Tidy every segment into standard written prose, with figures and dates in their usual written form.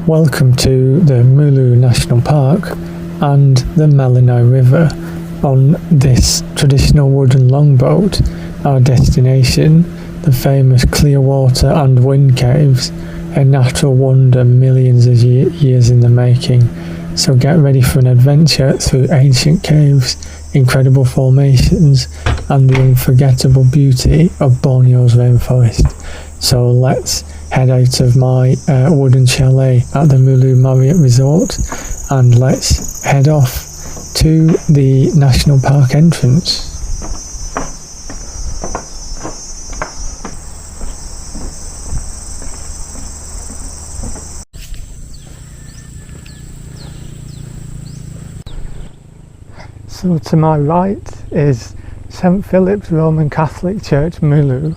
Welcome to the Mulu National Park and the Mulu River. On this traditional wooden longboat, our destination, the famous Clearwater and Wind Caves, a natural wonder millions of years in the making. So get ready for an adventure through ancient caves, incredible formations, and the unforgettable beauty of Borneo's rainforest. So let's head out of my wooden chalet at the Mulu Marriott Resort and let's head off to the National Park entrance. So to my right is St. Philip's Roman Catholic Church, Mulu.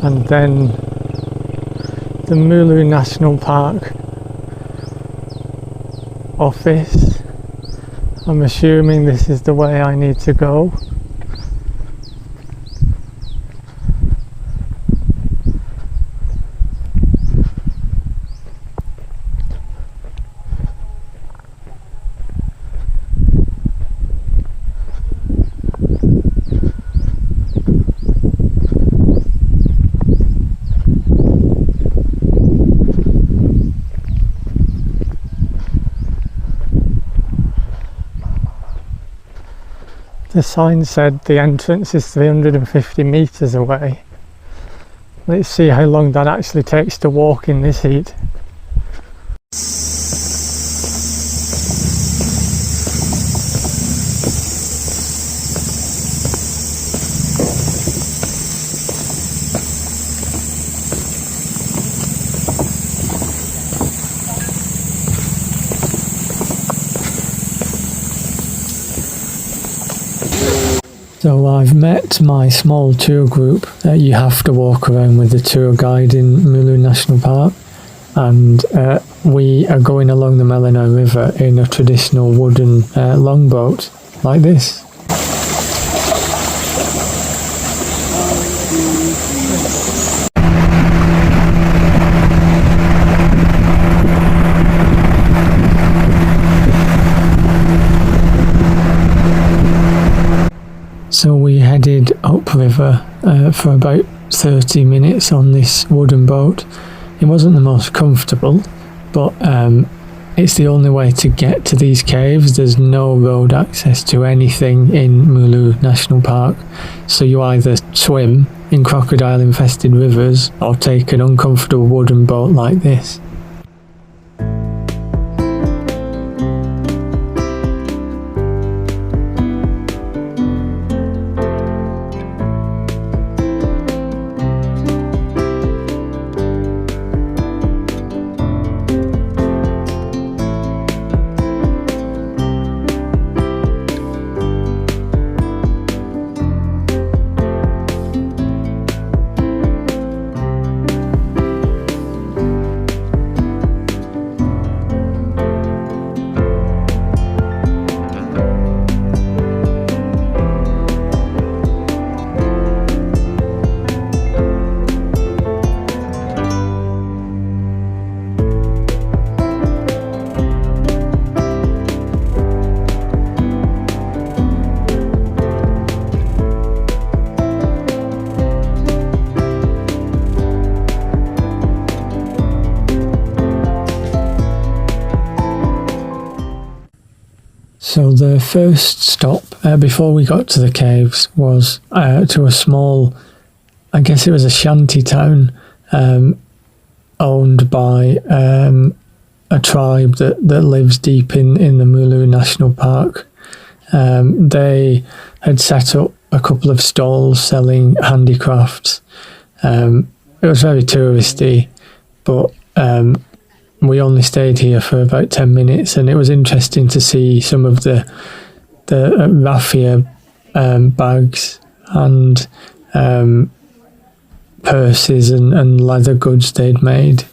And then the Mulu National Park office. I'm assuming this is the way I need to go. The sign said the entrance is 350 metres away. Let's see how long that actually takes to walk in this heat. So I've met my small tour group. You have to walk around with the tour guide in Mulu National Park, and we are going along the Mulu River in a traditional wooden longboat like this. So we headed upriver for about 30 minutes on this wooden boat. It wasn't the most comfortable, but it's the only way to get to these caves. There's no road access to anything in Mulu National Park, so you either swim in crocodile infested rivers or take an uncomfortable wooden boat like this. So the first stop before we got to the caves was to a small, I guess it was a shanty town owned by a tribe that lives deep in the Mulu National Park. They had set up a couple of stalls selling handicrafts. It was very touristy, but we only stayed here for about 10 minutes, and it was interesting to see some of the raffia bags and purses and leather goods they'd made.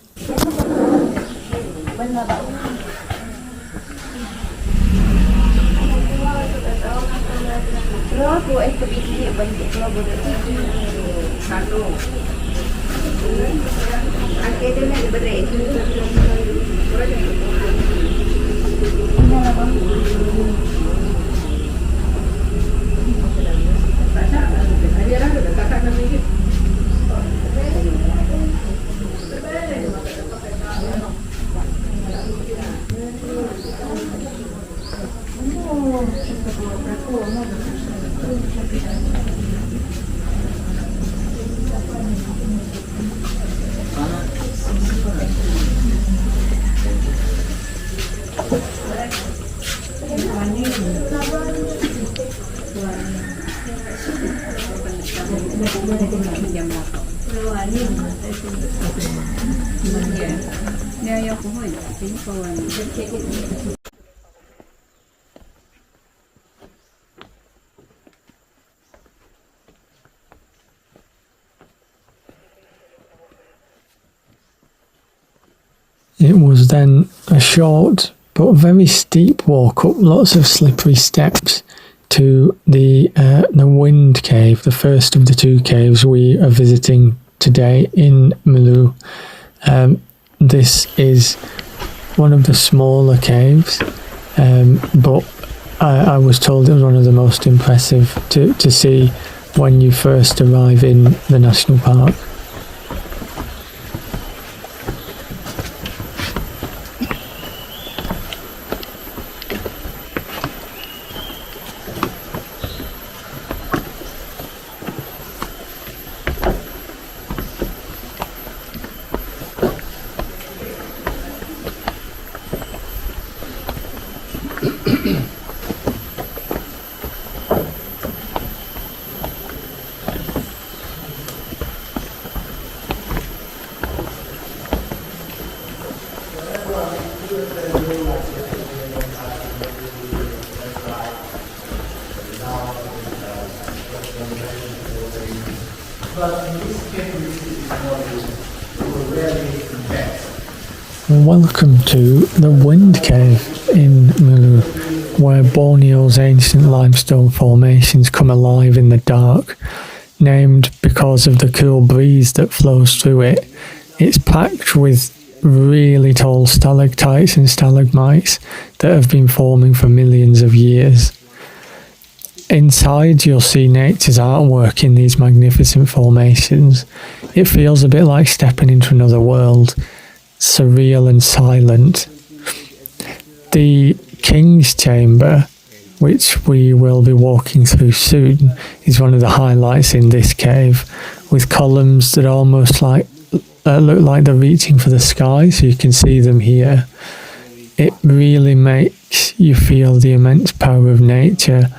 It was then a short but very steep walk up lots of slippery steps to the Wind Cave, the first of the two caves we are visiting today in Mulu. This is one of the smaller caves, but I was told it was one of the most impressive to see when you first arrive in the national park. Welcome to the Wind Cave in Mulu, where Borneo's ancient limestone formations come alive in the dark. Named because of the cool breeze that flows through it, it's packed with really tall stalactites and stalagmites that have been forming for millions of years. Inside, you'll see nature's artwork in these magnificent formations. It feels a bit like stepping into another world, surreal and silent. The King's Chamber, which we will be walking through soon, is one of the highlights in this cave, with columns that almost look like they're reaching for the sky, so you can see them here. It really makes you feel the immense power of nature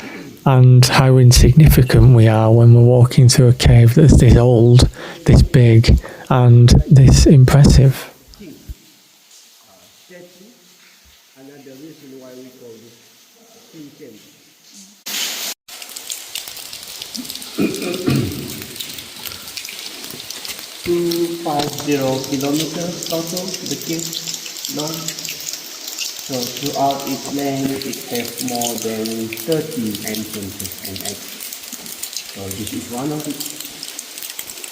and how insignificant we are when we're walking through a cave that's this old, this big, and this impressive. Another reason why we call this King Chamber. 250 kilometers total, the cave long. So throughout its length, it has more than 30 entrances and exits. So this is one of it.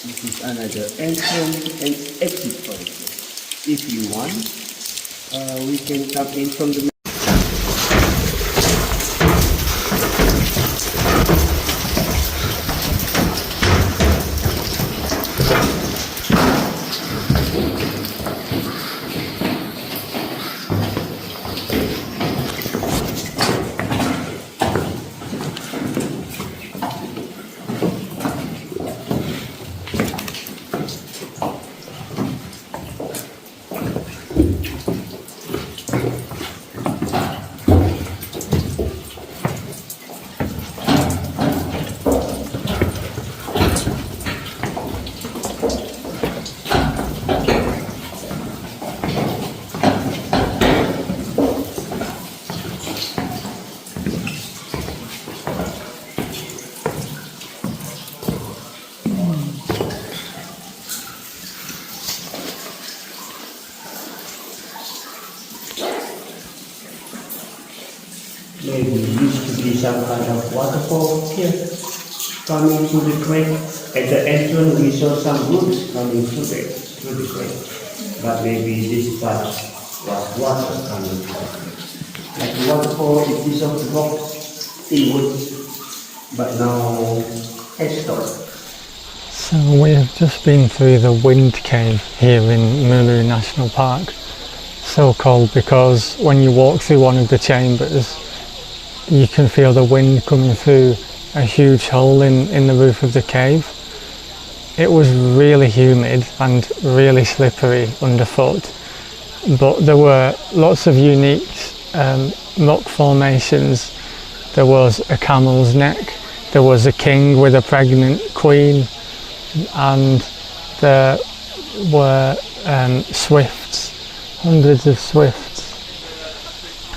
This is another entrance and exit point. If you want, we can come in from the maybe used to be some kind of waterfall here coming through the crack. At the entrance we saw some roots coming through the crack. but maybe this part was water coming from. Like the waterfall, it is of the rock inwards, but now it's stopped. So we have just been through the Wind Cave here in Mulu National Park, so called because when you walk through one of the chambers you can feel the wind coming through a huge hole in the roof of the cave. It was really humid and really slippery underfoot, but there were lots of unique rock formations. There was a camel's neck, there was a king with a pregnant queen, and there were swifts, hundreds of swifts.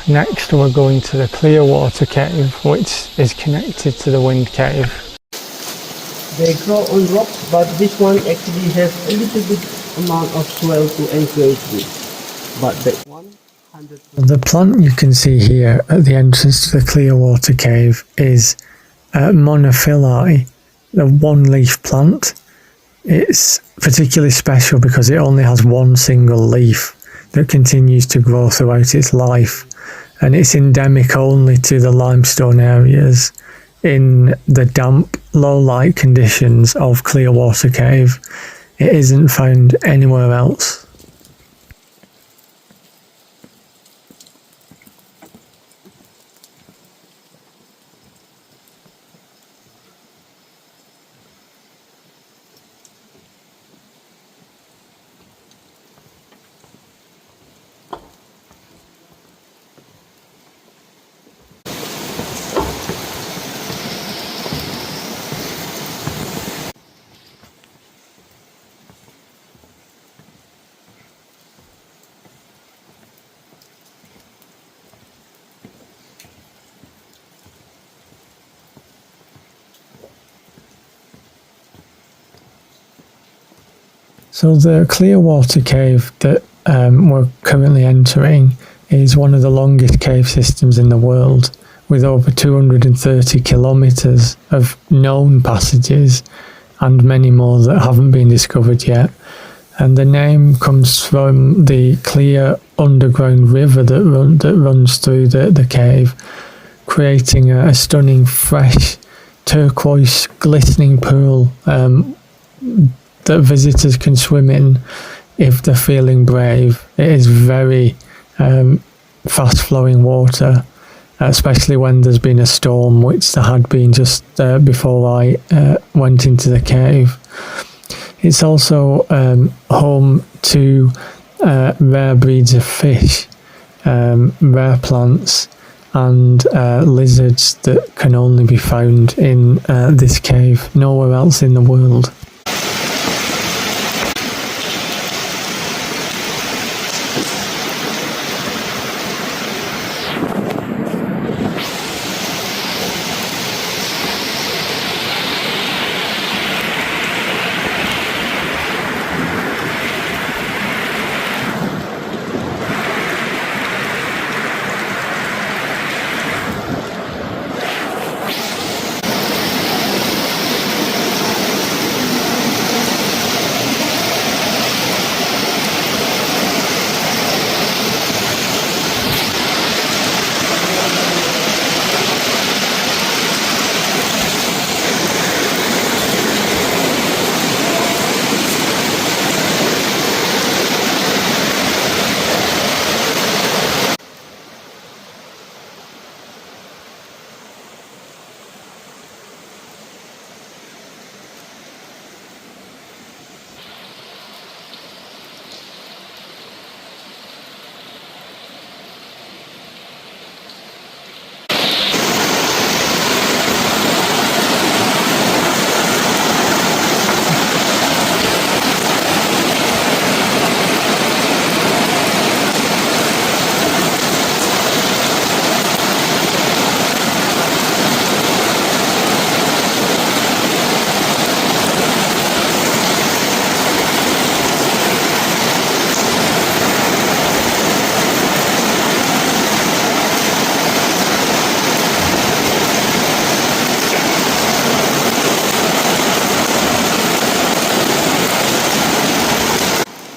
Next we're going to the Clearwater cave, which is connected to the Wind cave. They grow on rocks, but this one actually has a little bit amount of soil to encourage it. But that 100%. The plant you can see here at the entrance to the Clearwater cave is monophyllae, the one-leaf plant. It's particularly special because it only has one single leaf that continues to grow throughout its life, and it's endemic only to the limestone areas in the damp, low-light conditions of Clearwater cave. It isn't found anywhere else. So the Clearwater cave that we're currently entering is one of the longest cave systems in the world, with over 230 kilometres of known passages and many more that haven't been discovered yet. And the name comes from the clear underground river that runs through the cave, creating a stunning, fresh, turquoise, glistening pool that visitors can swim in if they're feeling brave. It is very fast-flowing water, especially when there's been a storm, which there had been just before I went into the cave. It's also home to rare breeds of fish, rare plants, and lizards that can only be found in this cave, nowhere else in the world.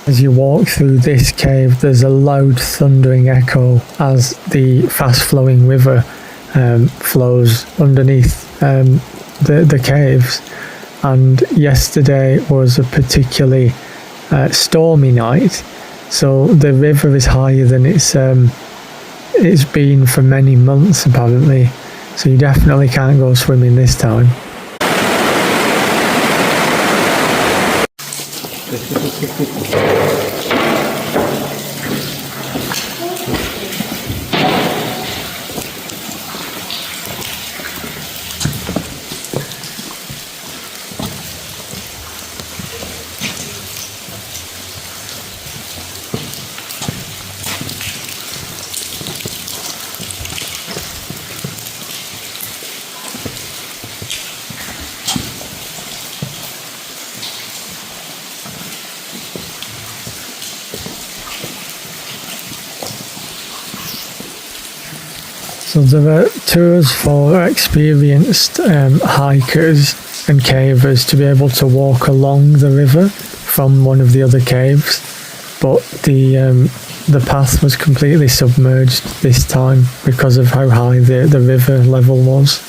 As you walk through this cave, there's a loud thundering echo as the fast-flowing river flows underneath the caves. And yesterday was a particularly stormy night, so the river is higher than it's been for many months apparently. So you definitely can't go swimming this time. So there are tours for experienced hikers and cavers to be able to walk along the river from one of the other caves, but the path was completely submerged this time because of how high the river level was.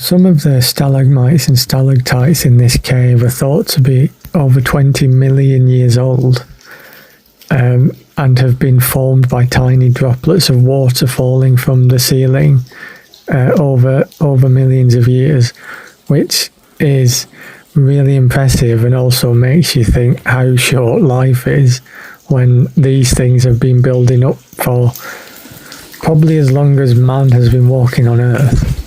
Some of the stalagmites and stalactites in this cave are thought to be over 20 million years old, and have been formed by tiny droplets of water falling from the ceiling over millions of years, which is really impressive and also makes you think how short life is when these things have been building up for probably as long as man has been walking on Earth.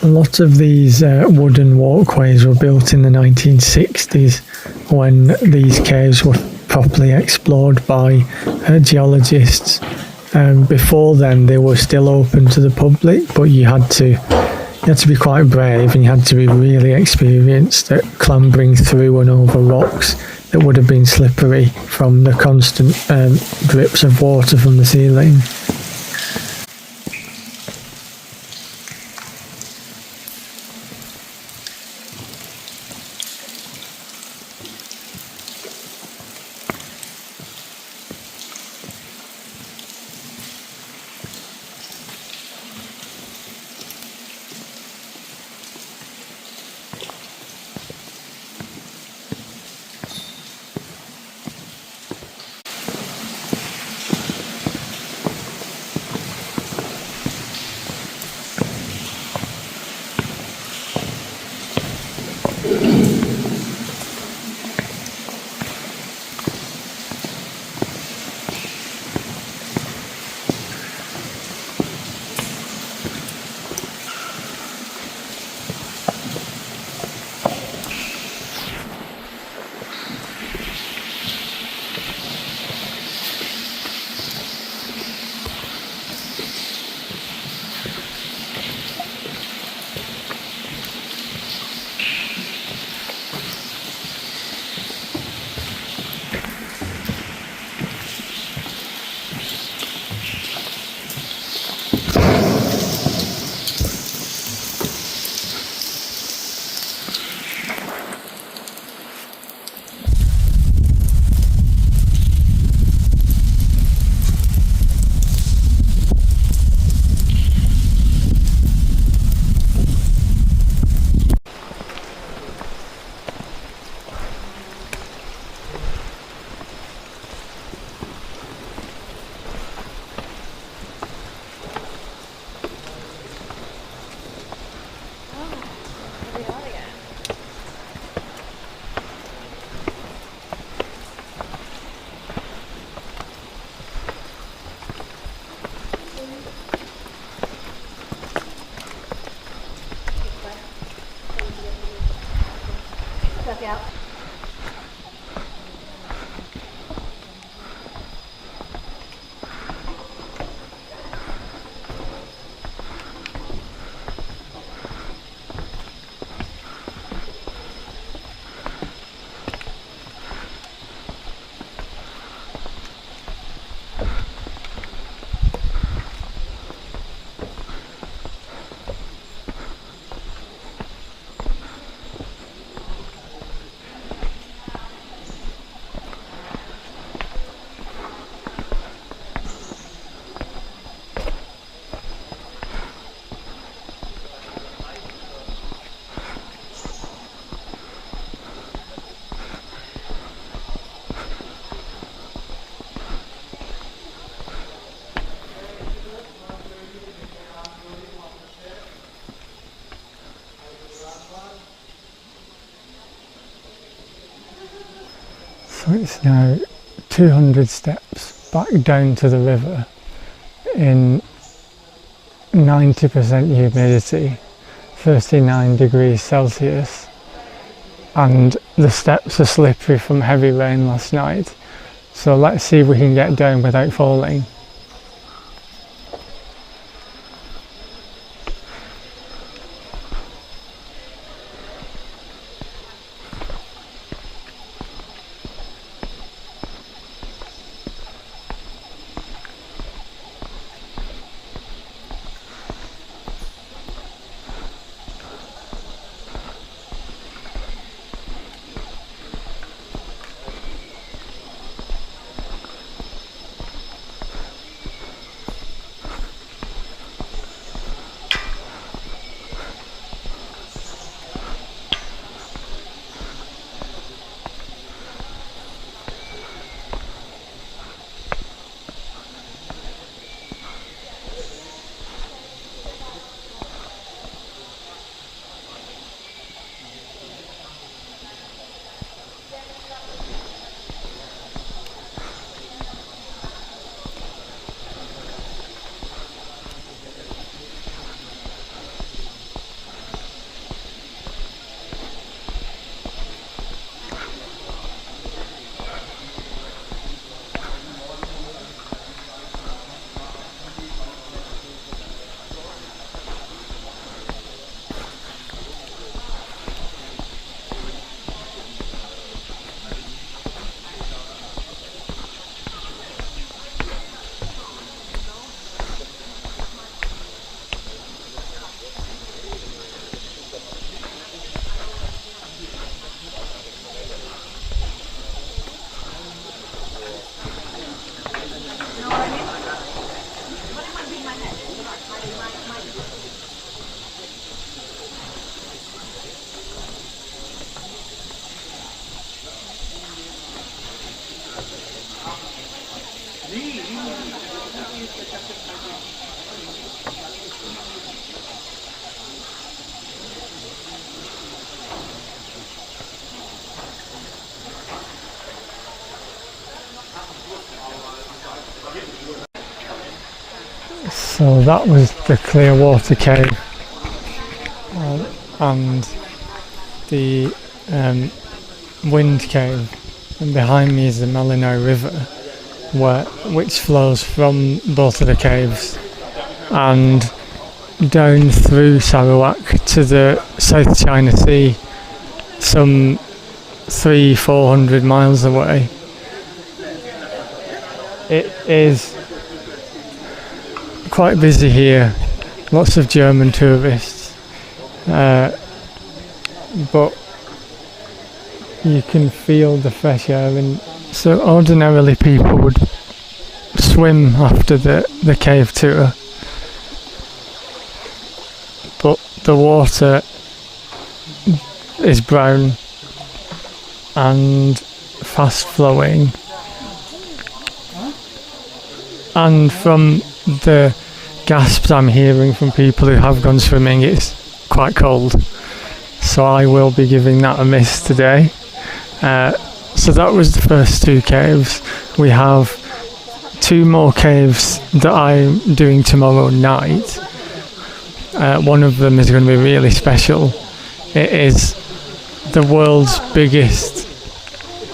A lot of these wooden walkways were built in the 1960s when these caves were properly explored by geologists. Before then they were still open to the public, but you had to be quite brave and you had to be really experienced at clambering through and over rocks that would have been slippery from the constant drips of water from the ceiling. So it's now 200 steps back down to the river in 90% humidity, 39 degrees Celsius, and the steps are slippery from heavy rain last night. So let's see if we can get down without falling. So that was the Clearwater Cave, and the Wind Cave, and behind me is the Mulu River, which flows from both of the caves and down through Sarawak to the South China Sea, some 300-400 miles away. It is quite busy here, lots of German tourists, but you can feel the fresh air, and so ordinarily people would swim after the cave tour, but the water is brown and fast flowing, and from the gasps I'm hearing from people who have gone swimming, it's quite cold, so I will be giving that a miss today. So that was the first two caves. We have two more caves that I'm doing tomorrow night. One of them is going to be really special. It is the world's biggest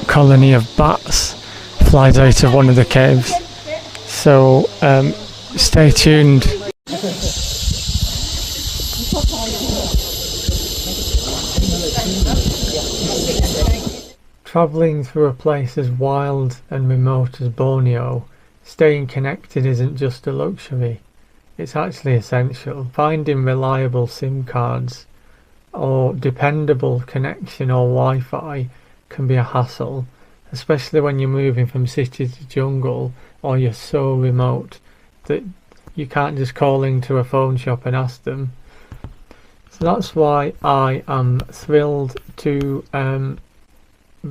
colony of bats flies out of one of the caves. So stay tuned. Travelling through a place as wild and remote as Borneo, staying connected isn't just a luxury, it's actually essential. Finding reliable SIM cards or dependable connection or Wi-Fi can be a hassle, especially when you're moving from city to jungle or you're so remote that you can't just call into a phone shop and ask them. So that's why I am thrilled to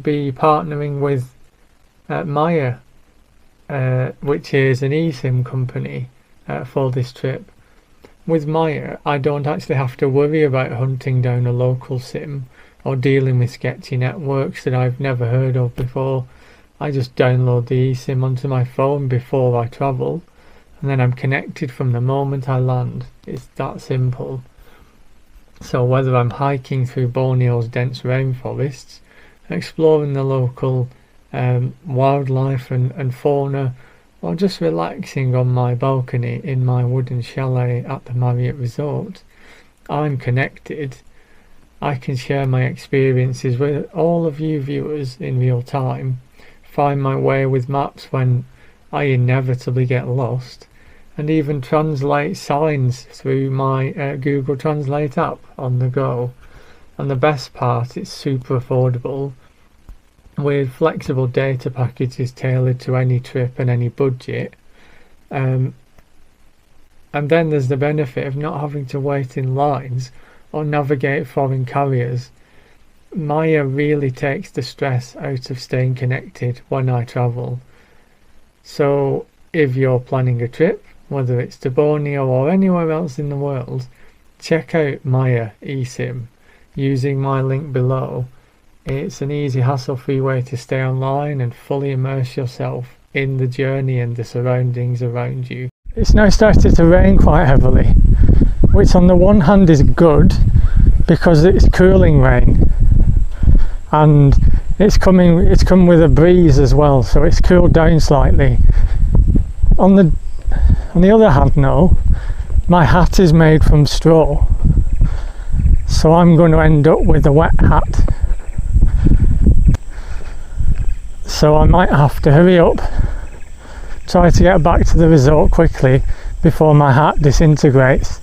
be partnering with Maya, which is an eSIM company for this trip. With Maya, I don't actually have to worry about hunting down a local SIM or dealing with sketchy networks that I've never heard of before. I just download the eSIM onto my phone before I travel, and then I'm connected from the moment I land. It's that simple. So whether I'm hiking through Borneo's dense rainforests, exploring the local wildlife and fauna, or just relaxing on my balcony in my wooden chalet at the Marriott Resort, I'm connected. I can share my experiences with all of you viewers in real time, find my way with maps when I inevitably get lost, and even translate signs through my Google Translate app on the go. And the best part, it's super affordable, with flexible data packages tailored to any trip and any budget. And then there's the benefit of not having to wait in lines or navigate foreign carriers. Maya really takes the stress out of staying connected when I travel. So if you're planning a trip, whether it's to Borneo or anywhere else in the world, check out Maya eSIM using my link below. It's an easy, hassle-free way to stay online and fully immerse yourself in the journey and the surroundings around you. It's now started to rain quite heavily, which on the one hand is good because it's cooling rain, and it's come with a breeze as well, so it's cooled down slightly. On the other hand, no, my hat is made from straw, so I'm going to end up with a wet hat. So I might have to hurry up, try to get back to the resort quickly before my hat disintegrates.